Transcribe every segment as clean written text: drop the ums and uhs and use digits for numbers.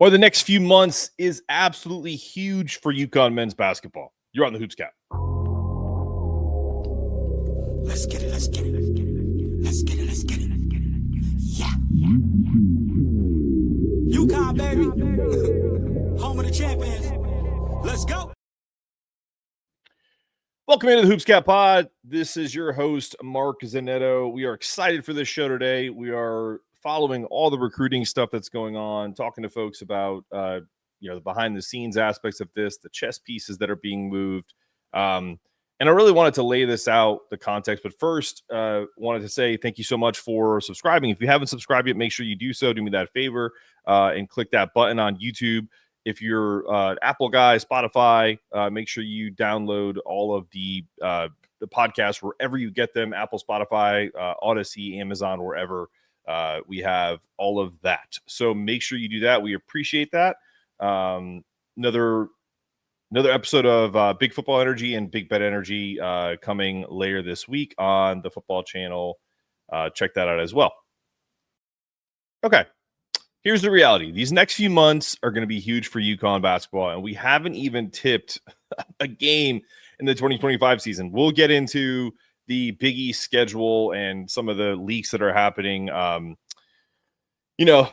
or the next few months is absolutely huge for UConn men's basketball. You're on the Hoops Cap. Let's get it, let's get it. Let's get it, let's get it. Yeah. UConn, baby. Home of the champions. Let's go. Welcome into the Hoops Cap Pod. This is your host, Mark Zanetto. We are excited for this show today. We are following all the recruiting stuff that's going on, talking to folks about, the behind-the-scenes aspects of this, the chess pieces that are being moved. And I really wanted to lay this out, the context. But first, wanted to say thank you so much for subscribing. If you haven't subscribed yet, make sure you do so. Do me that favor and click that button on YouTube. If you're Apple guy, Spotify, make sure you download all of the podcasts wherever you get them, Apple, Spotify, Odyssey, Amazon, wherever. We have all of that. So make sure you do that. We appreciate that. Another episode of Big Football Energy and Big Bet Energy coming later this week on the football channel. Check that out as well. Okay. Here's the reality. These next few months are going to be huge for UConn basketball, and we haven't even tipped a game in the 2025 season. We'll get into the Big East schedule and some of the leaks that are happening. The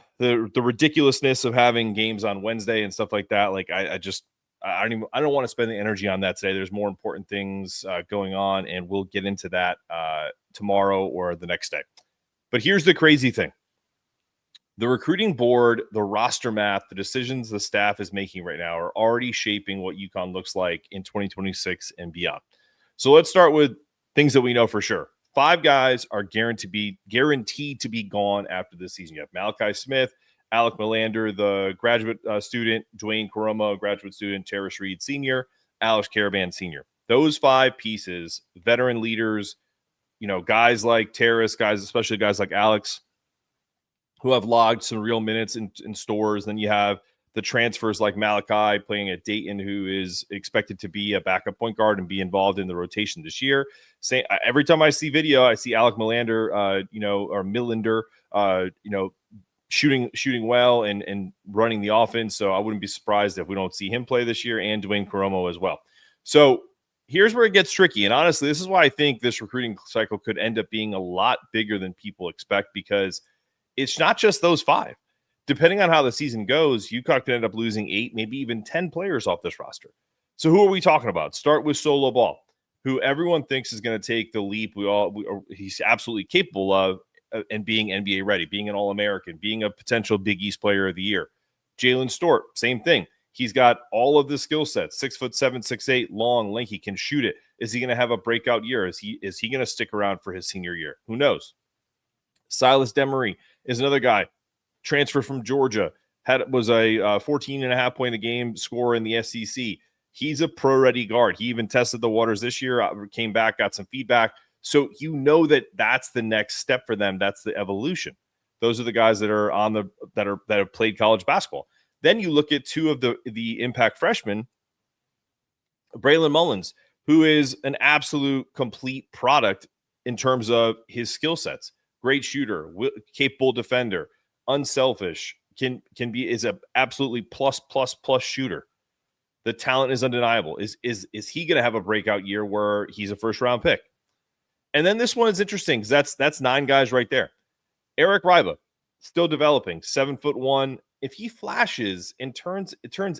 ridiculousness of having games on Wednesday and stuff like that. Like I don't want to spend the energy on that today. There's more important things going on, and we'll get into that tomorrow or the next day. But here's the crazy thing. The recruiting board, the roster math, the decisions the staff is making right now are already shaping what UConn looks like in 2026 and beyond. So let's start with things that we know for sure. 5 guys are guaranteed to be gone after this season. You have Malachi Smith, Alec Millender, the graduate student, Dwayne Koromo, graduate student, Terrace Reed Sr., Alex Karaban Sr. Those 5 pieces, veteran leaders, guys like Terrace, especially guys like Alex, who have logged some real minutes in Storrs. Then you have the transfers like Malachi playing at Dayton, who is expected to be a backup point guard and be involved in the rotation this year. Every time I see video, I see Alec Millender, or Millender, shooting well and running the offense. So I wouldn't be surprised if we don't see him play this year, and Dwayne Koromo as well. So here's where it gets tricky. And honestly, this is why I think this recruiting cycle could end up being a lot bigger than people expect, because it's not just those 5. Depending on how the season goes, UConn could end up losing 8, maybe even 10 players off this roster. So who are we talking about? Start with Solo Ball, who everyone thinks is going to take the leap he's absolutely capable of, and being NBA ready, being an All-American, being a potential Big East player of the year. Jaylin Storrs, same thing. He's got all of the skill sets, 6'7", 6'8", long, lanky, can shoot it. Is he going to have a breakout year? Is he going to stick around for his senior year? Who knows? Silas Demery is another guy, transfer from Georgia, was a 14.5 point a game scorer in the SEC. He's a pro-ready guard. He even tested the waters this year, came back, got some feedback. So that's the next step for them. That's the evolution. Those are the guys that are that have played college basketball. Then you look at 2 of the impact freshmen, Braylon Mullins, who is an absolute complete product in terms of his skill sets. Great shooter, capable defender, unselfish, is a absolutely plus shooter. The talent is undeniable. Is he going to have a breakout year where he's a first round pick? And then this one is interesting because that's 9 guys right there. Eric Reibe, still developing, 7'1". If he flashes and turns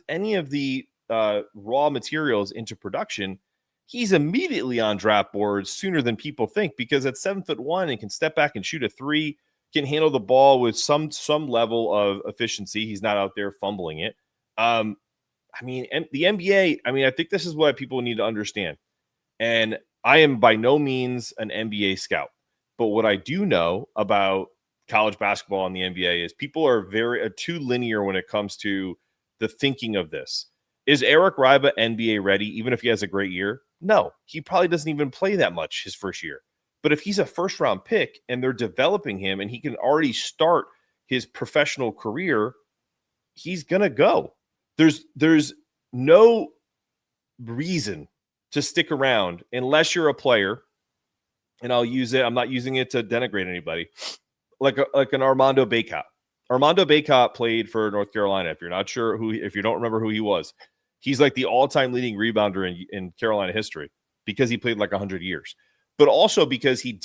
any of the raw materials into production, he's immediately on draft boards sooner than people think, because at 7'1" and can step back and shoot a 3, can handle the ball with some level of efficiency. He's not out there fumbling it. The NBA, I think this is what people need to understand. And I am by no means an NBA scout, but what I do know about college basketball and the NBA is people are too linear when it comes to the thinking of this. Is Eric Reibe NBA ready, even if he has a great year? No, he probably doesn't even play that much his first year. But if he's a first-round pick and they're developing him and he can already start his professional career, he's going to go. There's no reason to stick around unless you're a player, and I'll use it. I'm not using it to denigrate anybody, like an Armando Bacot Armando Bacot played for North Carolina. If you're not sure if you don't remember who he was, he's like the all-time leading rebounder in Carolina history because he played like 100 years, but also because he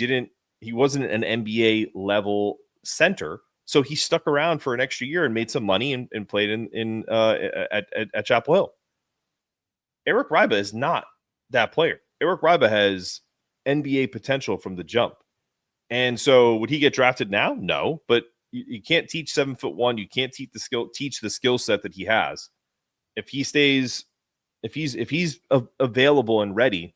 wasn't an NBA level center. So he stuck around for an extra year and made some money and played at Chapel Hill. Eric Reibe is not that player. Eric Reibe has NBA potential from the jump. And so would he get drafted now? No, but you can't teach 7'1". You can't teach the skill set that he has. If he's available and ready,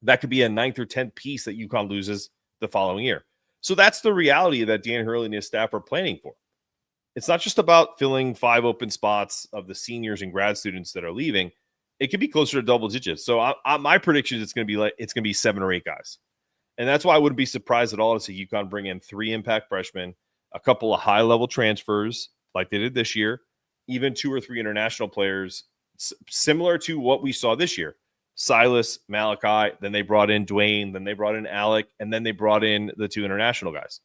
that could be a 9th or 10th piece that UConn loses the following year. So that's the reality that Dan Hurley and his staff are planning for. It's not just about filling 5 open spots of the seniors and grad students that are leaving. It could be closer to double digits. So my prediction is it's going to be 7 or 8 guys. And that's why I wouldn't be surprised at all to see UConn bring in 3 impact freshmen, a couple of high-level transfers like they did this year, even 2 or 3 international players, similar to what we saw this year. Silas, Malachi, then they brought in Dwayne, then they brought in Alec, and then they brought in the 2 international guys.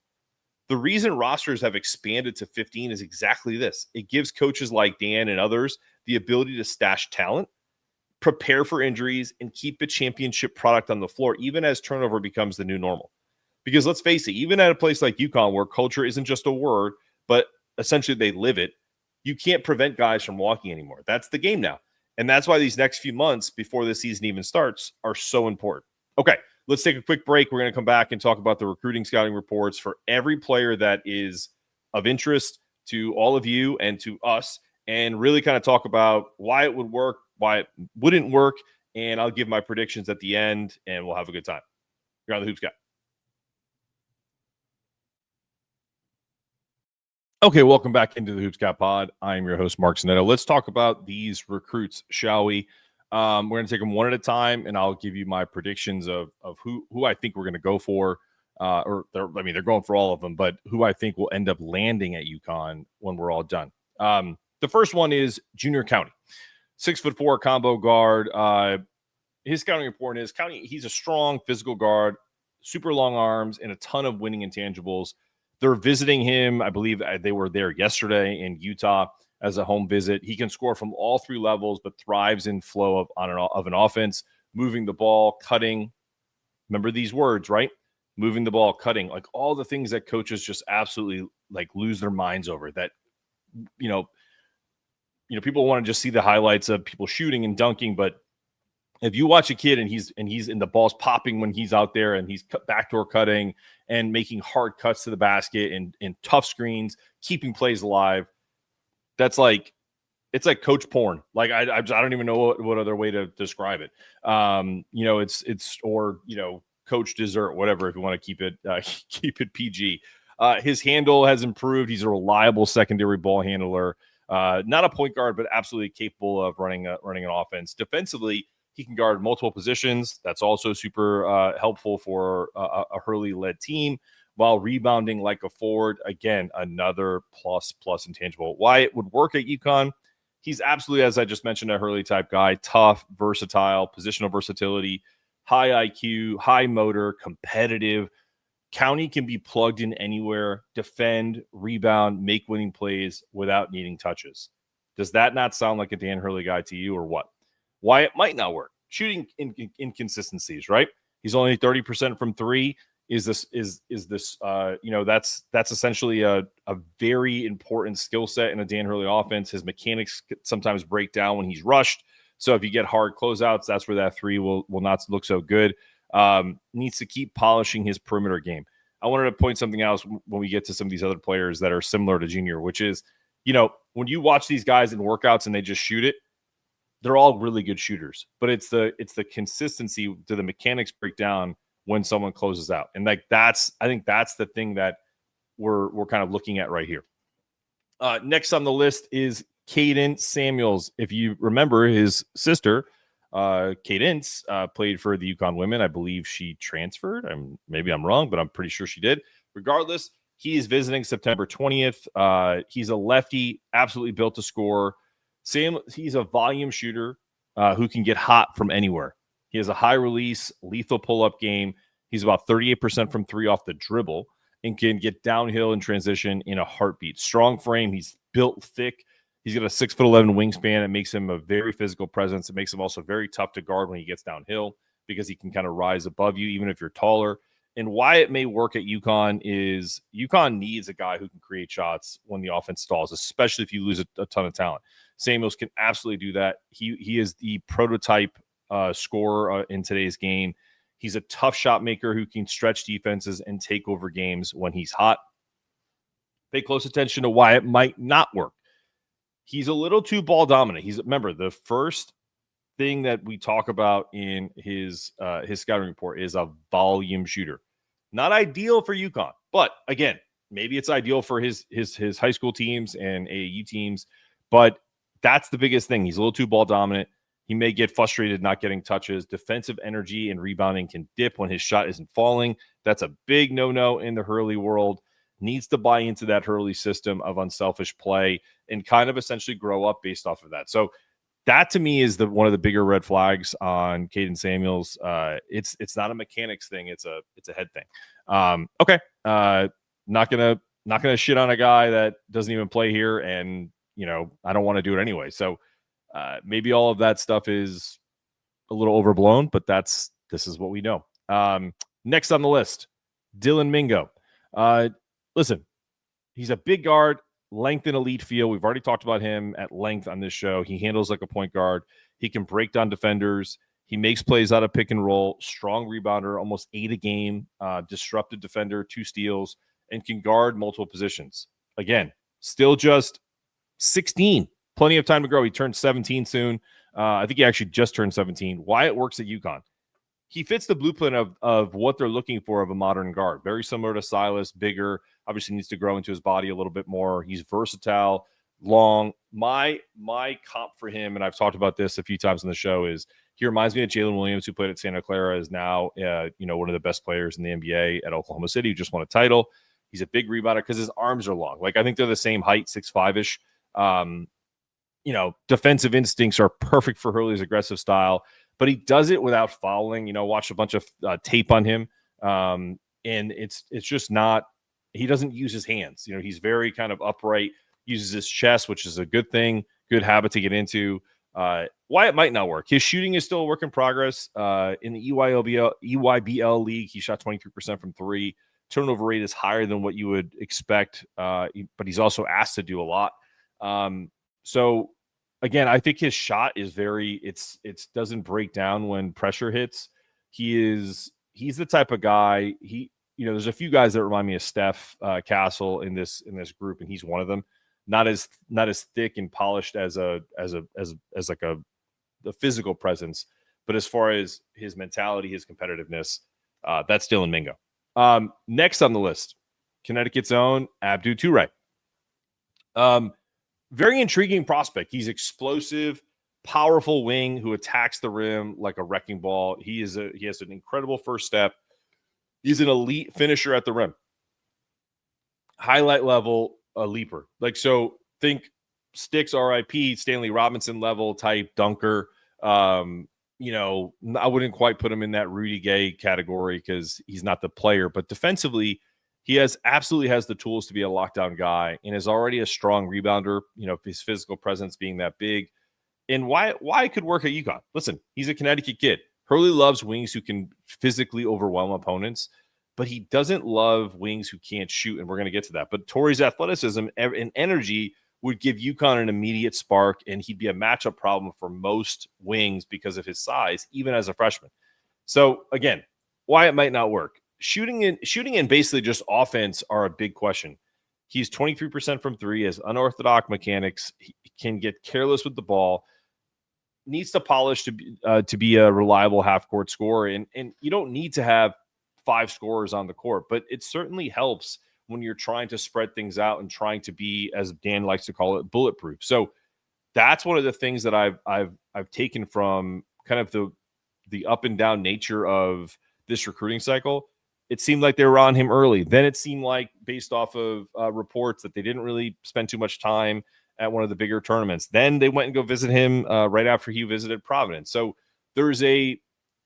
The reason rosters have expanded to 15 is exactly this. It gives coaches like Dan and others the ability to stash talent, prepare for injuries, and keep a championship product on the floor, even as turnover becomes the new normal. Because let's face it, even at a place like UConn, where culture isn't just a word, but essentially they live it, you can't prevent guys from walking anymore. That's the game now. And that's why these next few months before the season even starts are so important. Okay, let's take a quick break. We're going to come back and talk about the recruiting scouting reports for every player that is of interest to all of you and to us, and really kind of talk about why it would work, why it wouldn't work, and I'll give my predictions at the end, and we'll have a good time. You're on the Hoops Guy. Okay, welcome back into the Hoops Guy Pod. I'm your host, Mark Zanetto. Let's talk about these recruits, shall we? We're going to take them one at a time, and I'll give you my predictions of who I think we're going to go for. They're going for all of them, but who I think will end up landing at UConn when we're all done. The first one is Junior County, 6'4" combo guard. His scouting report is he's a strong physical guard, super long arms, and a ton of winning intangibles. They're visiting him. I believe they were there yesterday in Utah as a home visit. He can score from all 3 levels, but thrives in flow of an offense, moving the ball, cutting. Remember these words, right? Moving the ball, cutting, like all the things that coaches just absolutely like lose their minds over. That people want to just see the highlights of people shooting and dunking, but if you watch a kid and he's in the ball's popping when he's out there and he's backdoor cutting and making hard cuts to the basket and tough screens, keeping plays alive, it's like coach porn. Like I don't even know what other way to describe it. It's coach dessert, whatever, if you want to keep it PG. His handle has improved. He's a reliable secondary ball handler. Not a point guard, but absolutely capable of running an offense. Defensively, he can guard multiple positions. That's also super helpful for a Hurley-led team, while rebounding like a forward. Again, another plus intangible. Why it would work at UConn, he's absolutely, as I just mentioned, a Hurley-type guy. Tough, versatile, positional versatility, high IQ, high motor, competitive. County can be plugged in anywhere, defend, rebound, make winning plays without needing touches. Does that not sound like a Dan Hurley guy to you, or what? Why it might not work? Shooting inconsistencies, right? He's only 30% from 3. That's essentially a very important skill set in a Dan Hurley offense. His mechanics sometimes break down when he's rushed. So if you get hard closeouts, that's where that 3 will not look so good. Needs to keep polishing his perimeter game. I wanted to point something else when we get to some of these other players that are similar to Junior, which is, when you watch these guys in workouts and they just shoot it, they're all really good shooters, but it's the consistency. Do the mechanics break down when someone closes out? And I think that's the thing that we're kind of looking at right here. Next on the list is Qayden Samuels. If you remember, his sister, Cadence, played for the UConn women. I believe she transferred. Maybe I'm wrong, but I'm pretty sure she did. Regardless, he is visiting September 20th. He's a lefty, absolutely built to score. He's a volume shooter who can get hot from anywhere. He has a high release, lethal pull-up game. He's about 38% from 3 off the dribble. and can get downhill and transition in a heartbeat. Strong frame. He's built thick. He's got a 6'11" wingspan. It makes him a very physical presence. It makes him also very tough to guard when he gets downhill because he can kind of rise above you, even if you're taller. And why it may work at UConn is UConn needs a guy who can create shots when the offense stalls, especially if you lose a ton of talent. Samuels can absolutely do that. He is the prototype scorer in today's game. He's a tough shot maker who can stretch defenses and take over games when he's hot. Pay close attention to why it might not work. He's a little too ball dominant. Remember, the first thing that we talk about in his scouting report is a volume shooter. Not ideal for UConn, but again, maybe it's ideal for his high school teams and AAU teams, but that's the biggest thing. He's a little too ball dominant. He may get frustrated not getting touches. Defensive energy and rebounding can dip when his shot isn't falling. That's a big no-no in the Hurley world. Needs to buy into that Hurley system of unselfish play and kind of essentially grow up based off of that. So that to me is one of the bigger red flags on Qayden Samuels. It's not a mechanics thing. It's a head thing. Okay. Not gonna shit on a guy that doesn't even play here, and I don't want to do it anyway. So maybe all of that stuff is a little overblown, but this is what we know. Next on the list, Dylan Mingo. Listen, he's a big guard, length and elite feel. We've already talked about him at length on this show. He handles like a point guard. He can break down defenders. He makes plays out of pick and roll. Strong rebounder, almost 8 a game. Disrupted defender, 2 steals, and can guard multiple positions. Again, still just 16. Plenty of time to grow. He turns 17 soon. I think he actually just turned 17. Why it works at UConn. He fits the blueprint of what they're looking for of a modern guard. Very similar to Silas, bigger. Obviously needs to grow into his body a little bit more. He's versatile, long. My comp for him, and I've talked about this a few times on the show, is he reminds me of Jaylin Williams, who played at Santa Clara, is now one of the best players in the NBA at Oklahoma City, who just won a title. He's a big rebounder because his arms are long. Like, I think they're the same height, 6'5"-ish. Defensive instincts are perfect for Hurley's aggressive style, but he does it without fouling. Watched a bunch of tape on him, and it's just not. He doesn't use his hands. He's very kind of upright. Uses his chest, which is a good thing, good habit to get into. Why it might not work. His shooting is still a work in progress. In the EYBL league, he shot 23% from 3. Turnover rate is higher than what you would expect, but he's also asked to do a lot. So again, I think his shot is it doesn't break down when pressure hits. He's the type of guy. There's a few guys that remind me of Steph Castle in this group, and he's one of them. Not as thick and polished as like a physical presence, but as far as his mentality, his competitiveness, that's Dylan Mingo. Next on the list, Connecticut's own Abdou Toure. Very intriguing prospect. He's explosive, powerful wing who attacks the rim like a wrecking ball. He has an incredible first step. He's an elite finisher at the rim. Highlight level, a leaper. Think Sticks RIP, Stanley Robinson level type dunker. I wouldn't quite put him in that Rudy Gay category because he's not the player, but defensively, he absolutely has the tools to be a lockdown guy and is already a strong rebounder, his physical presence being that big. And why it could work at UConn. Listen, he's a Connecticut kid. Hurley loves wings who can physically overwhelm opponents, but he doesn't love wings who can't shoot, and we're going to get to that. But Toure's athleticism and energy would give UConn an immediate spark, and he'd be a matchup problem for most wings because of his size, even as a freshman. So, again, why it might not work. Shooting and basically just offense are a big question. He's 23% from 3, has unorthodox mechanics. He can get careless with the ball. Needs to polish to be a reliable half-court scorer. And you don't need to have 5 scorers on the court, but it certainly helps when you're trying to spread things out and trying to be, as Dan likes to call it, bulletproof. So that's one of the things that I've taken from kind of the up and down nature of this recruiting cycle. It seemed like they were on him early. Then it seemed like, based off of reports, that they didn't really spend too much time at one of the bigger tournaments. Then they went and go visit him right after he visited Providence. So there's a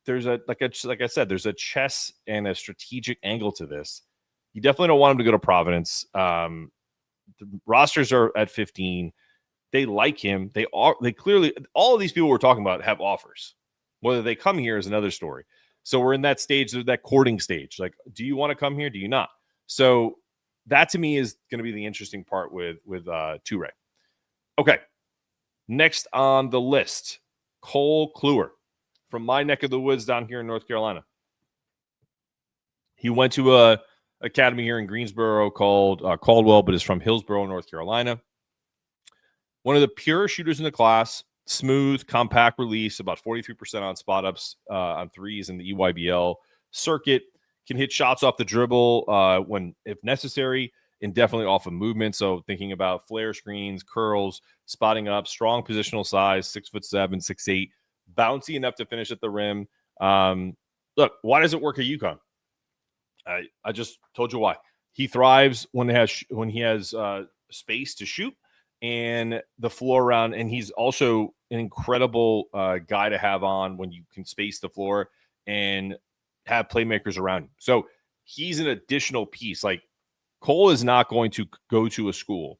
like I said, there's a chess and a strategic angle to this. You definitely don't want him to go to Providence. The rosters are at 15. They like him. They clearly, all of these people we're talking about have offers. Whether they come here is another story. So we're in that stage, that courting stage. Like, do you want to come here? Do you not? So that to me is going to be the interesting part with Toure. Okay. Next on the list, Cloer from my neck of the woods down here in North Carolina. He went to a academy here in Greensboro called Caldwell, but is from Hillsborough, North Carolina. One of the pure shooters in the class, smooth, compact release, about 43% on spot ups on threes in the EYBL circuit. Can hit shots off the dribble when if necessary, and definitely off of movement. So thinking about flare screens, curls, spotting up, strong positional size, 6'7", 6'8", bouncy enough to finish at the rim. Look, why does it work at UConn? I just told you why. He thrives when he has space to shoot and the floor around, and he's also an incredible guy to have on when you can space the floor and have playmakers around him. So he's an additional piece. Like, Cole is not going to go to a school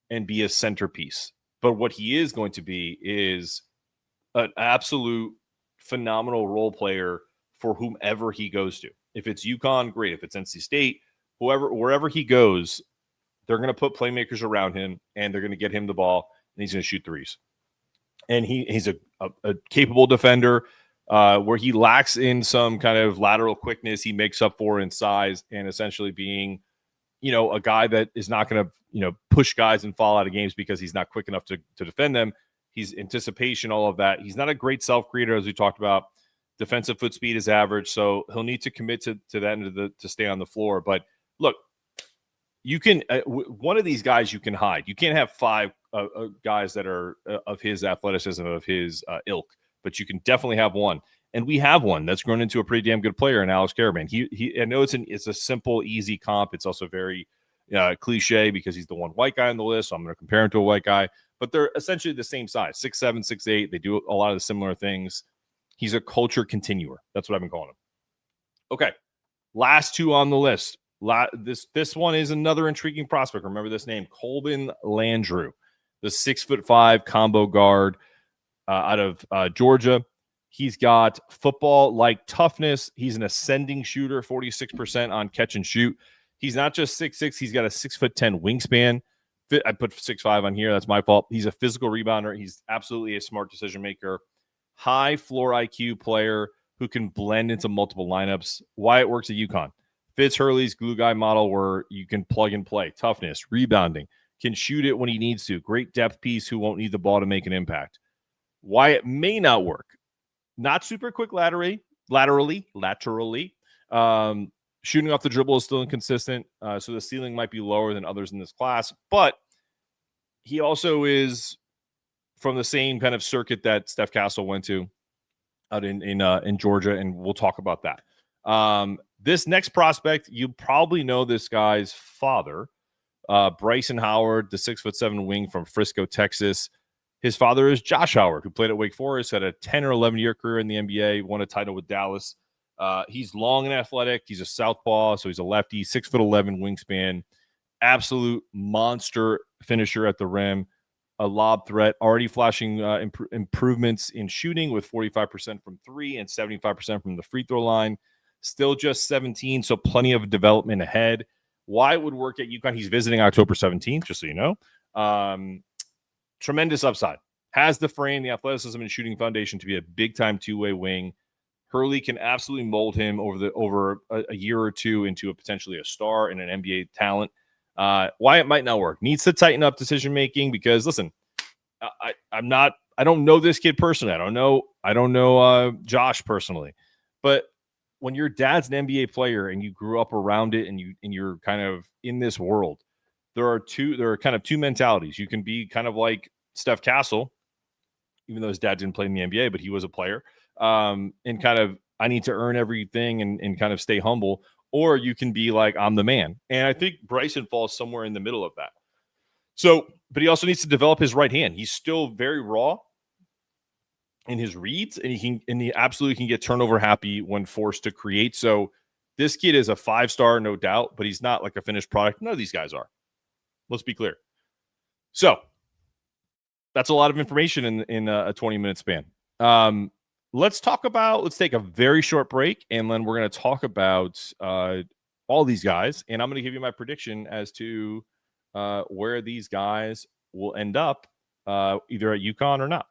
and be a centerpiece, but what he is going to be is an absolute phenomenal role player for whomever he goes to. If it's UConn, great. If it's NC State, wherever he goes, they're going to put playmakers around him, and they're going to get him the ball, and he's going to shoot threes. And he's a capable defender. Where he lacks in some kind of lateral quickness, he makes up for in size, and essentially being, a guy that is not going to, push guys and fall out of games because he's not quick enough to defend them. He's anticipation, all of that. He's not a great self-creator, as we talked about. Defensive foot speed is average, so he'll need to commit to that end to stay on the floor. But look, you can one of these guys you can hide. You can't have five guys that are of his athleticism, of his ilk, but you can definitely have one. And we have one that's grown into a pretty damn good player in Alex Karaban. I know it's a simple, easy comp. It's also very cliche because he's the one white guy on the list, so I'm going to compare him to a white guy. But they're essentially the same size, 6'7", 6'8". They do a lot of the similar things. He's a culture continuer. That's what I've been calling him. Okay, last two on the list. This one is another intriguing prospect. Remember this name, Colben Landrew, the 6'5" combo guard out of Georgia. He's got football-like toughness. He's an ascending shooter, 46% on catch and shoot. He's not just 6'6". He's got a 6'10" wingspan. I put 6'5" on here. That's my fault. He's a physical rebounder. He's absolutely a smart decision maker. High floor IQ player who can blend into multiple lineups. Why it works at UConn. Fits Hurley's glue guy model where you can plug and play. Toughness, rebounding, can shoot it when he needs to. Great depth piece who won't need the ball to make an impact. Why it may not work. Not super quick laterally. Shooting off the dribble is still inconsistent, so the ceiling might be lower than others in this class. But he also is from the same kind of circuit that Steph Castle went to out in Georgia, and we'll talk about that. This next prospect, you probably know this guy's father, Bryson Howard, the 6'7" wing from Frisco, Texas. His father is Josh Howard, who played at Wake Forest, had a 10 or 11-year career in the NBA, won a title with Dallas. He's long and athletic. He's a southpaw, so he's a lefty, 6'11" wingspan, absolute monster finisher at the rim, a lob threat, already flashing improvements in shooting with 45% from three and 75% from the free throw line. Still just 17, so plenty of development ahead. Why it would work at UConn? He's visiting October 17th, just so you know. Tremendous upside. Has the frame, the athleticism, and shooting foundation to be a big-time two-way wing. Hurley can absolutely mold him over a year or two into potentially a star and an NBA talent. Why it might not work. Needs to tighten up decision-making because, listen, I don't know this kid personally. I don't know Josh personally. But when your dad's an NBA player and you grew up around it and you're kind of in this world, there are kind of two mentalities. You can be kind of like Steph Castle, even though his dad didn't play in the NBA, but he was a player, and kind of I need to earn everything and kind of stay humble. Or you can be like, I'm the man. And I think Bryson falls somewhere in the middle of that. So, but he also needs to develop his right hand. He's still very raw in his reads, and he absolutely can get turnover happy when forced to create. So This kid is a 5-star, no doubt, but he's not like a finished product. None of these guys are. Let's be clear. So that's a lot of information in a 20-minute span. Let's take a very short break, and then we're going to talk about all these guys, and I'm going to give you my prediction as to where these guys will end up, either at UConn or not.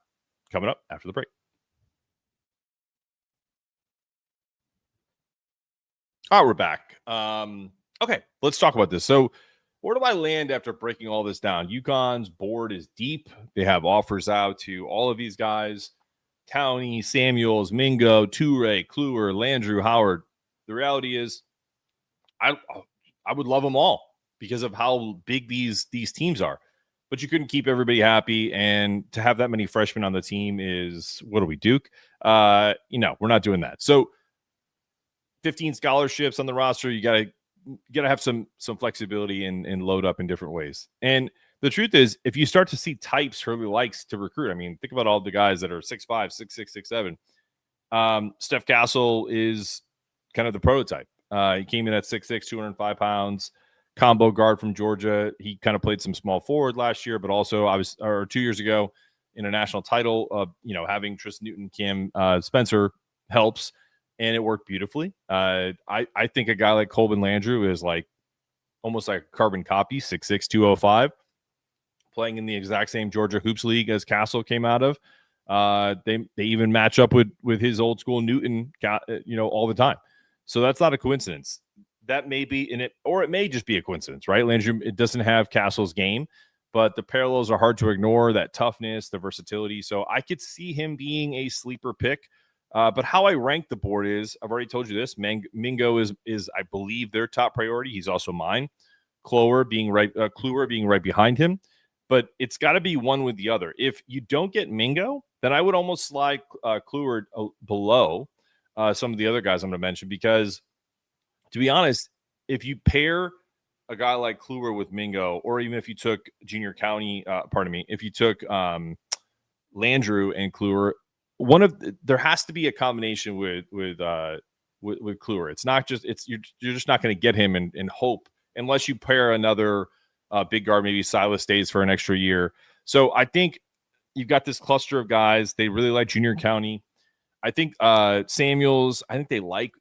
Coming up after the break. All right, we're back. Okay, let's talk about this. So where do I land after breaking all this down? UConn's board is deep. They have offers out to all of these guys. County, Samuels, Mingo, Toure, Cloer, Landrew, Howard. The reality is I would love them all because of how big these teams are. But you couldn't keep everybody happy, and to have that many freshmen on the team is, what are we, Duke? We're not doing that. So 15 scholarships on the roster, you gotta have some flexibility and load up in different ways. And the truth is, if you start to see types Hurley likes to recruit, I mean, think about all the guys that are 6'5", 6'6", 6'7". Steph Castle is kind of the prototype. He came in at 6'6", 205 pounds, combo guard from Georgia. He kind of played some small forward last year, but also 2 years ago in a national title. Having Tristan Newton, Kim Spencer helps, and it worked beautifully. I think a guy like Colben Landrew is like almost like a carbon copy, 6'6", 205, playing in the exact same Georgia Hoops League as Castle came out of. They even match up with his old school Newton, all the time. So that's not a coincidence. That may be in it, or it may just be a coincidence, right? Landrew, it doesn't have Castle's game, but the parallels are hard to ignore, that toughness, the versatility. So I could see him being a sleeper pick. But how I rank the board is, I've already told you this, Mingo is I believe, their top priority. He's also mine. Cloer being right behind him. But it's got to be one with the other. If you don't get Mingo, then I would almost slide Cloer below some of the other guys I'm going to mention, because to be honest, if you pair a guy like Cloer with Mingo, or even if you took if you took Landrew and Cloer, there has to be a combination with Cloer. It's not just you're just not going to get him and hope unless you pair another big guard. Maybe Silas stays for an extra year. So I think you've got this cluster of guys. They really like Junior County. I think Samuels, I think they like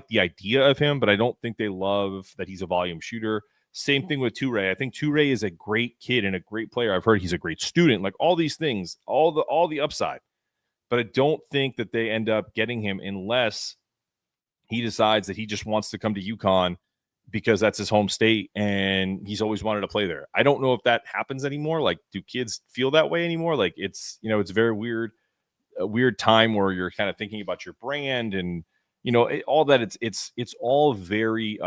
the idea of him, but I don't think they love that he's a volume shooter. Same thing with Toure. I think Toure is a great kid and a great player. I've heard he's a great student, like all these things, all the upside. But I don't think that they end up getting him unless he decides that he just wants to come to UConn because that's his home state and he's always wanted to play there. I don't know if that happens anymore. Like, do kids feel that way anymore? Like, it's very weird. A weird time where you're kind of thinking about your brand and all that. It's all very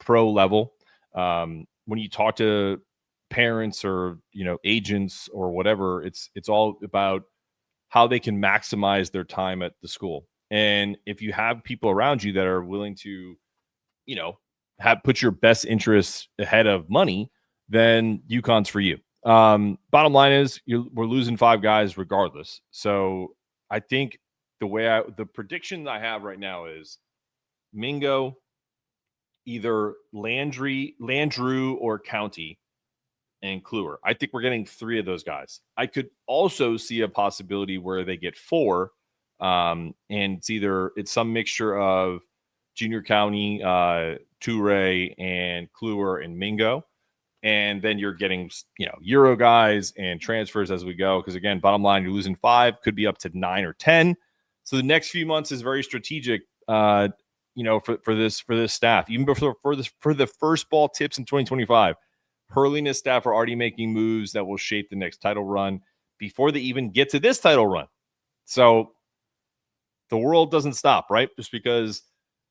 pro level. When you talk to parents or agents or whatever, it's all about how they can maximize their time at the school. And if you have people around you that are willing to put your best interests ahead of money, then UConn's for you. Bottom line is we're losing 5 guys regardless. So I think the prediction I have right now is Mingo, either Landrew or County, and Cloer. I think we're getting 3 of those guys. I could also see a possibility where they get 4, and it's some mixture of Junior County, Toure, and Cloer and Mingo. And then you're getting, Euro guys and transfers as we go. Because again, bottom line, you're losing 5, could be up to 9 or 10. So the next few months is very strategic, for this staff. Even for the first ball tips in 2025, Hurley and his staff are already making moves that will shape the next title run before they even get to this title run. So the world doesn't stop, right? Just because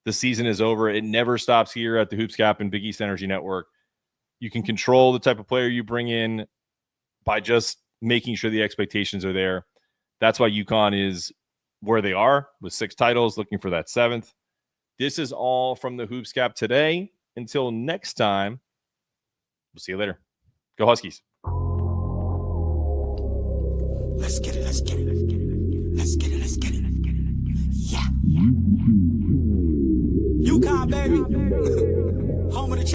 the season is over, it never stops here at the Hoops Cap and Big East Energy Network. You can control the type of player you bring in by just making sure the expectations are there. That's why UConn is where they are with 6 titles, looking for that 7th. This is all from the Hoops Cap today. Until next time, we'll see you later. Go Huskies. Let's get it. Let's get it. Let's get it. Let's get it. Yeah. UConn, baby.